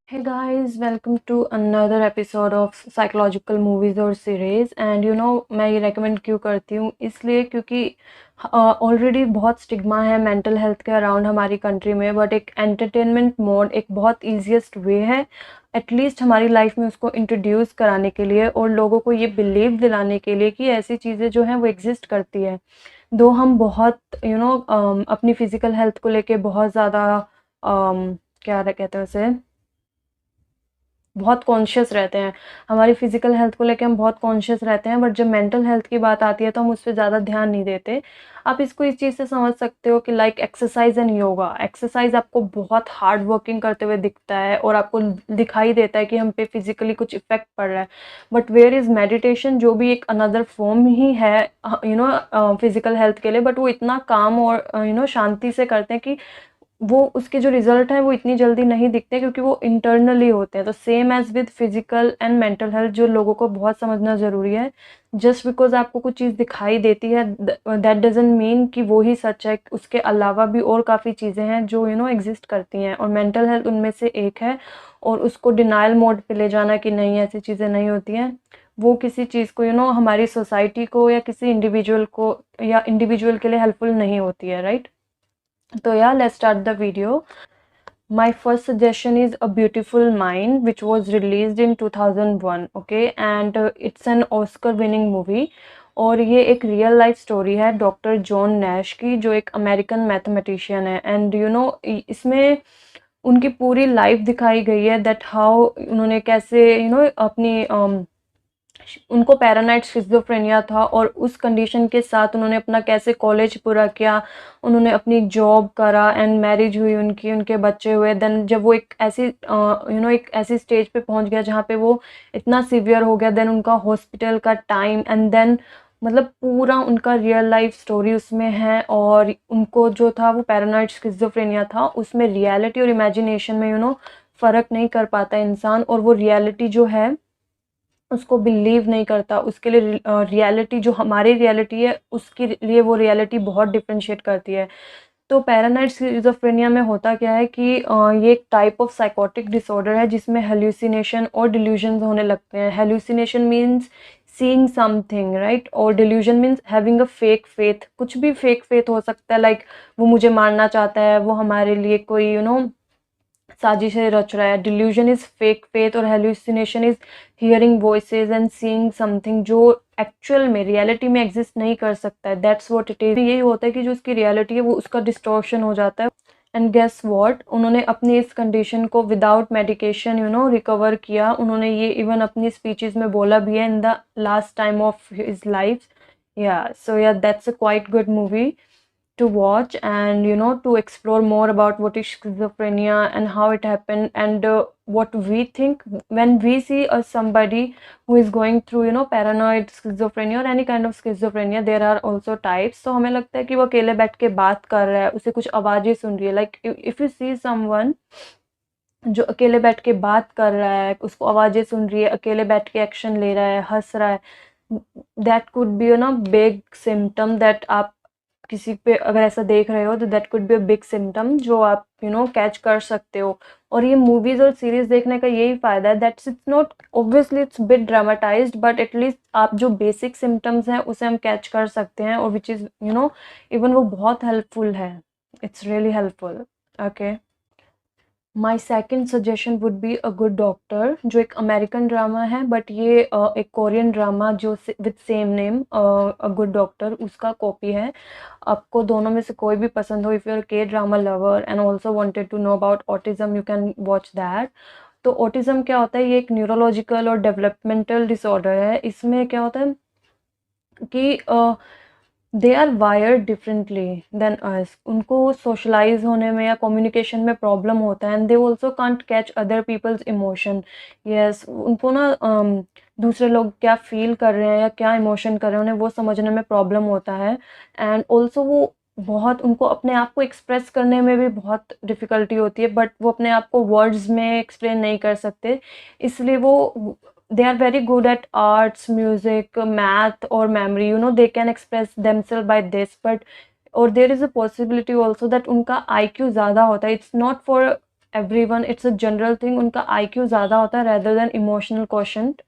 Hey guys, welcome to another episode of psychological movies और series and मैं ये recommend क्यों करती हूँ इसलिए क्योंकि ऑलरेडी बहुत स्टिग्मा है मेंटल हेल्थ के अराउंड हमारी कंट्री में बट एक एंटरटेनमेंट मोड एक बहुत ईजीएस्ट वे है एटलीस्ट हमारी लाइफ में उसको इंट्रोड्यूस कराने के लिए और लोगों को ये बिलीव दिलाने के लिए कि ऐसी चीज़ें जो हैं वो एग्जिस्ट करती है। दो हम बहुत अपनी फिजिकल हेल्थ को लेके बहुत ज़्यादा क्या कहते हैं उसे बहुत कॉन्शियस रहते हैं। हमारी फिजिकल हेल्थ को लेके हम बहुत कॉन्शियस रहते हैं बट जब मेंटल हेल्थ की बात आती है तो हम उस पे ज़्यादा ध्यान नहीं देते। आप इसको इस चीज़ से समझ सकते हो कि like exercise and yoga, exercise आपको बहुत हार्ड वर्किंग करते हुए दिखता है और आपको दिखाई देता है कि हम पे फिजिकली कुछ इफेक्ट पड़ रहा है, बट वेयर इज़ मेडिटेशन जो भी एक अनदर फॉर्म ही है फिजिकल हेल्थ के लिए, बट वो इतना काम और शांति से करते हैं कि वो उसके जो रिजल्ट हैं वो इतनी जल्दी नहीं दिखते क्योंकि वो इंटरनली होते हैं। तो same as with physical and mental health जो लोगों को बहुत समझना ज़रूरी है। जस्ट बिकॉज आपको कुछ चीज़ दिखाई देती है दैट डजंट मीन कि वो ही सच है। उसके अलावा भी और काफ़ी चीज़ें हैं जो एग्जिस्ट करती हैं और मेंटल हेल्थ उनमें से एक है। और उसको डिनायल मोड पे ले जाना कि नहीं ऐसी चीज़ें नहीं होती हैं, वो किसी चीज़ को हमारी सोसाइटी को या किसी इंडिविजुअल को या इंडिविजुअल के लिए हेल्पफुल नहीं होती है, right? So yeah, let's start the video. My first suggestion is A Beautiful Mind, which was released in 2001, okay, and it's an Oscar-winning movie. और ये एक रियल लाइफ स्टोरी है डॉक्टर जॉन नैश की, जो एक अमेरिकन मैथमेटिशियन है। And इसमें उनकी पूरी लाइफ दिखाई गई है, दैट हाउ उन्होंने कैसे अपनी उनको पैरानाइड स्किज़ोफ्रेनिया था और उस कंडीशन के साथ उन्होंने अपना कैसे कॉलेज पूरा किया, उन्होंने अपनी जॉब करा एंड मैरिज हुई उनकी, उनके बच्चे हुए। देन जब वो एक ऐसी एक ऐसी स्टेज पे पहुंच गया जहाँ पे वो इतना सीवियर हो गया, देन उनका हॉस्पिटल का टाइम एंड देन मतलब पूरा उनका रियल लाइफ स्टोरी उसमें है। और उनको जो था वो पैरानाइड स्किज़ोफ्रेनिया था, उसमें रियलिटी और इमेजिनेशन में फ़र्क नहीं कर पाता इंसान, और वो रियलिटी जो है उसको बिलीव नहीं करता। उसके लिए रियलिटी जो हमारी रियलिटी है उसके लिए वो रियलिटी बहुत डिफरेंशिएट करती है। तो पैरानाइड स्किज़ोफ्रेनिया में होता क्या है कि ये एक टाइप ऑफ साइकोटिक डिसऑर्डर है जिसमें हेल्यूसिनेशन और डिल्यूजन्स होने लगते हैं। Hallucination means seeing something, right? और delusion means having a fake faith. कुछ भी फेक फेथ हो सकता है, लाइक वो मुझे मारना चाहता है, वो हमारे लिए कोई साजिशें रच रहा है। डिल्यूजन इज फेक फेथ और hallucination is hearing voices and seeing something जो एक्चुअल में रियलिटी में एग्जिस्ट नहीं कर सकता है। That's what it is. यही होता है कि जो उसकी रियलिटी है वो उसका डिस्टॉर्शन हो जाता है। एंड गेस व्हाट, उन्होंने अपनी इस कंडीशन को विदाउट मेडिकेशन रिकवर किया। उन्होंने ये इवन अपनी स्पीचेस में बोला भी है in the last time of his life. या सो या that's a quite good movie to watch, and to explore more about what is schizophrenia and how it happened, and what we think when we see somebody who is going through paranoid schizophrenia or any kind of schizophrenia. There are also types. So हमें लगता है कि वो अकेले बैठ के बात कर रहा है, उसे कुछ आवाजें सुन रही है। like if you see someone जो अकेले बैठ के बात कर रहा है, उसको आवाजें सुन रही है, अकेले बैठ के एक्शन ले रहा है, हंस रहा है, that could be big symptom that आप किसी पे अगर ऐसा देख रहे हो तो that could be a big symptom जो आप कैच कर सकते हो। और ये मूवीज और सीरीज देखने का यही फायदा है, that's it's not obviously it's bit dramatised, but at least आप जो बेसिक सिम्टम्स हैं उसे हम कैच कर सकते हैं, और विच इज़ इवन वो बहुत हेल्पफुल है। It's really helpful. Okay, my second suggestion would be a good doctor, जो एक अमेरिकन ड्रामा है, बट ये एक कोरियन ड्रामा जो with same name a good doctor उसका कॉपी है। आपको दोनों में से कोई भी पसंद हो, if you are K drama lover and also wanted to know about autism, you can watch that. तो ऑटिज्म क्या होता है? ये एक न्यूरोलॉजिकल और डेवलपमेंटल डिसऑर्डर है। इसमें क्या होता है कि they are wired differently than us. उनको सोशलाइज होने में या कम्युनिकेशन में प्रॉब्लम होता है, and they also can't catch other people's emotion. Yes, उनको दूसरे लोग क्या फील कर रहे हैं या क्या इमोशन कर रहे हैं उन्हें वो समझने में प्रॉब्लम होता है। एंड ऑल्सो वो बहुत उनको अपने आप को एक्सप्रेस करने में भी बहुत डिफ़िकल्टी होती है, बट वो अपने आप को वर्ड्स में एक्सप्लेन नहीं कर सकते। इसलिए वो they are very good at arts, music, math or memory. They can express themselves by this, but or there is a possibility also that उनका IQ ज़्यादा होता है। It's not for everyone, it's a general thing, उनका IQ ज़्यादा होता है rather than emotional quotient.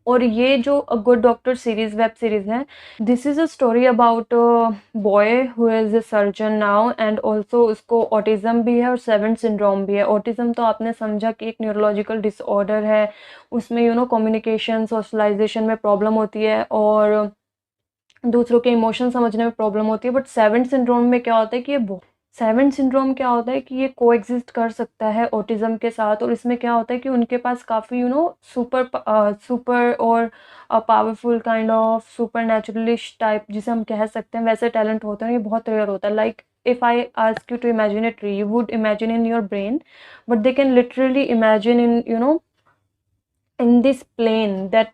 और ये जो a good doctor series, web series है, this is a story about a boy who is a surgeon now, and also उसको autism भी है और सेवेंट सिंड्रोम भी है। ऑटिज़्म तो आपने समझा कि एक न्यूरोलॉजिकल डिसऑर्डर है, उसमें कम्युनिकेशन, सोशलाइज़ेशन में प्रॉब्लम होती है और दूसरों के इमोशन समझने में प्रॉब्लम होती है। बट सेवेंट सिंड्रोम में क्या होता है कि सेवेंट सिंड्रोम क्या होता है कि ये कोएग्जिस्ट कर सकता है ऑटिज़्म के साथ, और इसमें क्या होता है कि उनके पास काफ़ी सुपर और पावरफुल काइंड ऑफ सुपरनैचुरलिश टाइप जिसे हम कह सकते हैं, वैसे टैलेंट होते हैं। ये बहुत रेयर होता है। Like if I ask you to imagine a tree, you would imagine in your brain, but they can literally imagine in in this plane that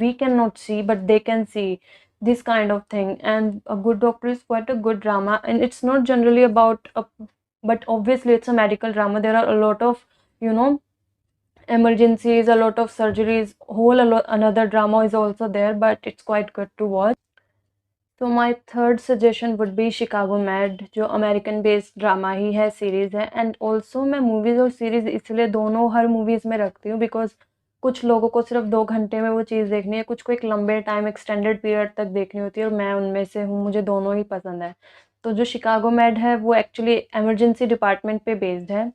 we cannot see, but they can see, this kind of thing. And A Good Doctor is quite a good drama, and it's not generally about but obviously it's a medical drama. There are a lot of you know emergencies, a lot of surgeries, another drama is also there, but it's quite good to watch. तो my third suggestion would B Chicago mad, जो American based drama ही है, series है। And also मैं movies और series इसलिए दोनों हर movies में रखती हूँ बिकॉज कुछ लोगों को सिर्फ 2 घंटे में वो चीज़ देखनी है, कुछ को एक लंबे टाइम एक्सटेंडेड पीरियड तक देखनी होती है, और मैं उनमें से हूँ, मुझे दोनों ही पसंद है। तो जो शिकागो मैड है वो एक्चुअली इमरजेंसी डिपार्टमेंट पे बेस्ड है।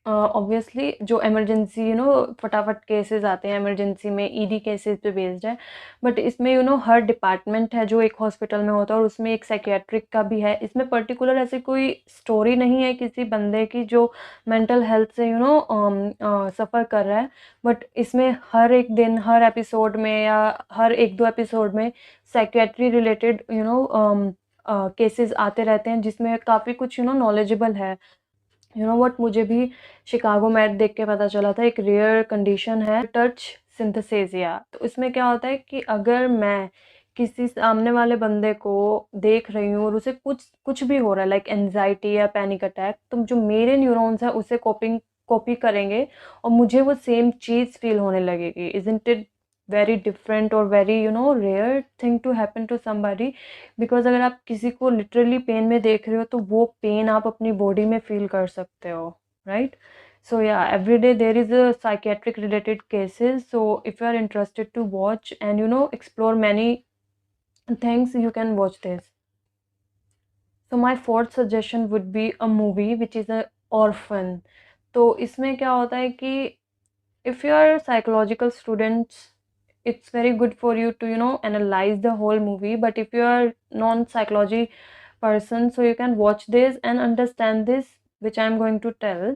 ऑब्वियसली जो इमरजेंसी फटाफट केसेस आते हैं इमरजेंसी में, ईडी केसेस पे बेस्ड है। बट इसमें हर डिपार्टमेंट है जो एक हॉस्पिटल में होता है, और उसमें एक साइकियाट्रिक का भी है। इसमें पर्टिकुलर ऐसी कोई स्टोरी नहीं है किसी बंदे की जो मेंटल हेल्थ से सफ़र कर रहा है। बट इसमें हर एक दिन, हर एपिसोड में या हर 1-2 एपिसोड में साइकियाट्री रिलेटेड केसेस आते रहते हैं, जिसमें काफ़ी कुछ नॉलेजेबल है। व्हाट, मुझे भी शिकागो मैड देख के पता चला था, एक रेयर कंडीशन है टच सिंथेसिया। तो इसमें क्या होता है कि अगर मैं किसी सामने वाले बंदे को देख रही हूँ और उसे कुछ कुछ भी हो रहा है, लाइक एंजाइटी या पैनिक अटैक, तो जो मेरे न्यूरॉन्स हैं उसे कॉपी करेंगे और मुझे वो सेम चीज़ फील होने लगेगी। इज़न्ट इट वेरी डिफरेंट और very rare thing to happen to somebody? Because अगर आप किसी को लिटरली पेन में देख रहे हो तो वो पेन आप अपनी बॉडी में फील कर सकते हो, right? So yeah, every day there is a psychiatric related cases. So if you are interested to watch and explore many things, you can watch this. So my fourth suggestion would be a movie which is a Orphan. तो इसमें क्या होता है कि if you are psychological students, it's very good for you to analyze the whole movie. But if you are non-psychology person, so you can watch this and understand this, which I am going to tell.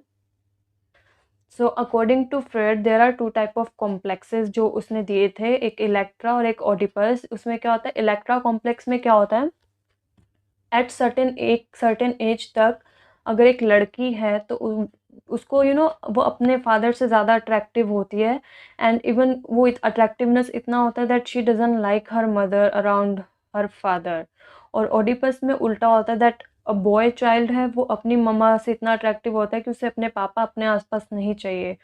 So according to Freud there are 2 type of complexes जो उसने दिए थे, एक Electra और एक Oedipus. उसमें क्या होता है, इलेक्ट्रा कॉम्प्लेक्स में क्या होता है, एट सर्टेन एज तक अगर एक लड़की है तो उसको वो अपने फादर से ज़्यादा अट्रैक्टिव होती है, एंड इवन वो अट्रैक्टिवनेस इतना होता है that she doesn't like her mother around her father. और ओडिपस में उल्टा होता है दैट अ बॉय चाइल्ड है, वो अपनी मम्मा से इतना अट्रैक्टिव होता है कि उसे अपने पापा अपने आसपास नहीं चाहिए।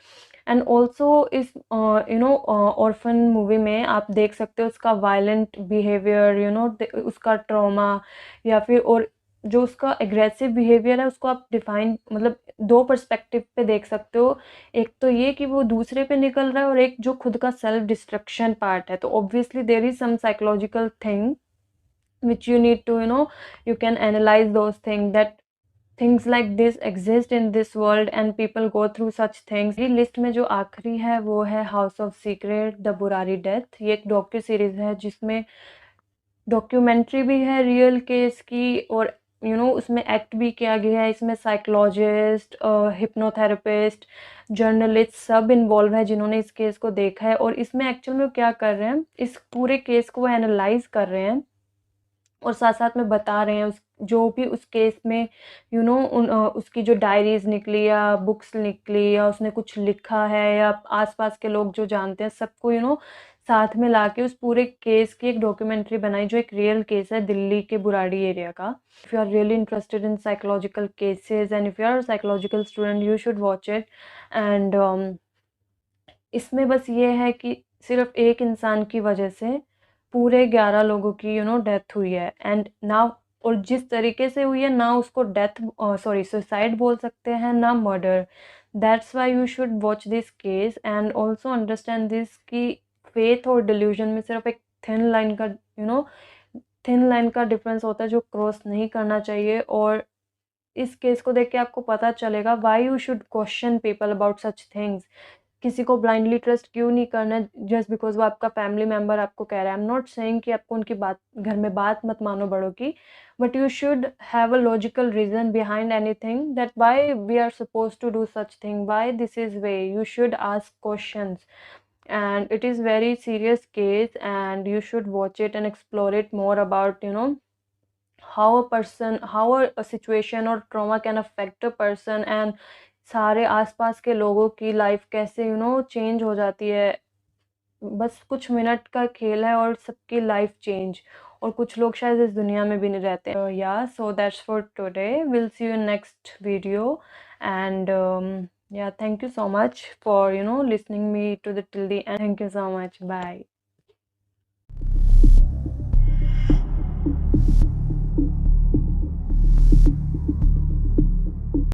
एंड ऑल्सो इस ऑर्फन मूवी में आप देख सकते हो उसका वायलेंट बिहेवियर, उसका ट्रॉमा, या फिर और जो उसका एग्रेसिव बिहेवियर है उसको आप डिफाइन मतलब 2 पर्सपेक्टिव पे देख सकते हो। एक तो ये कि वो दूसरे पे निकल रहा है, और एक जो खुद का सेल्फ डिस्ट्रक्शन पार्ट है। तो obviously there is some psychological thing which you need to you can analyze those things, that things like this exist in this world and people go through such things. ये list में जो आखिरी है वो है house of secret the Burari death. ये एक docu series है जिसमें डॉक्यूमेंट्री भी है रियल केस की, और उसमें एक्ट भी किया गया है। इसमें साइकोलॉजिस्ट, हिप्नोथेरेपिस्ट, जर्नलिस्ट सब इन्वॉल्व है जिन्होंने इस केस को देखा है। और इसमें एक्चुअल में वो क्या कर रहे हैं, इस पूरे केस को वो एनालाइज कर रहे हैं और साथ-साथ में बता रहे हैं उस जो भी उस केस में उसकी जो डायरीज़ निकली या बुक्स निकली या उसने कुछ लिखा है या आस-पास के लोग जो जानते हैं सबको साथ में लाके उस पूरे केस की एक डॉक्यूमेंट्री बनाई, जो एक रियल केस है दिल्ली के बुराड़ी एरिया का। If you are really interested in psychological cases and if you are a psychological student, you should watch it. And इसमें बस ये है कि सिर्फ़ एक इंसान की वजह से पूरे 11 लोगों की डेथ हुई है। एंड नाउ और जिस तरीके से हुई है ना उसको डेथ सुसाइड बोल सकते हैं ना murder. That's why you should watch this case and also understand this कि फेथ और डिल्यूजन में सिर्फ एक थिन लाइन का थिन लाइन का डिफरेंस होता है जो क्रॉस नहीं करना चाहिए। और इस केस को देख के आपको पता चलेगा why you should question people about such things. किसी को ब्लाइंडली ट्रस्ट क्यों नहीं करना है जस्ट बिकॉज वो आपका फैमिली मेंबर आपको कह रहा है। आई एम नॉट सेइंग कि आपको उनकी बात घर में बात मत मानो बड़ों की, but you should have a logical reason behind anything that why we are suppose to do such thing, why this is way. You should ask questions and it is very serious case and you should watch it and explore it more about how a person, how a situation or trauma can affect a person and सारे आसपास के लोगों की life कैसे change हो जाती है। बस कुछ मिनट का खेल है और सबकी लाइफ चेंज, और कुछ लोग शायद इस दुनिया में भी नहीं रहते। या so that's for today, will see you in next video and yeah, thank you so much for listening me to the till the end. Thank you so much. Bye.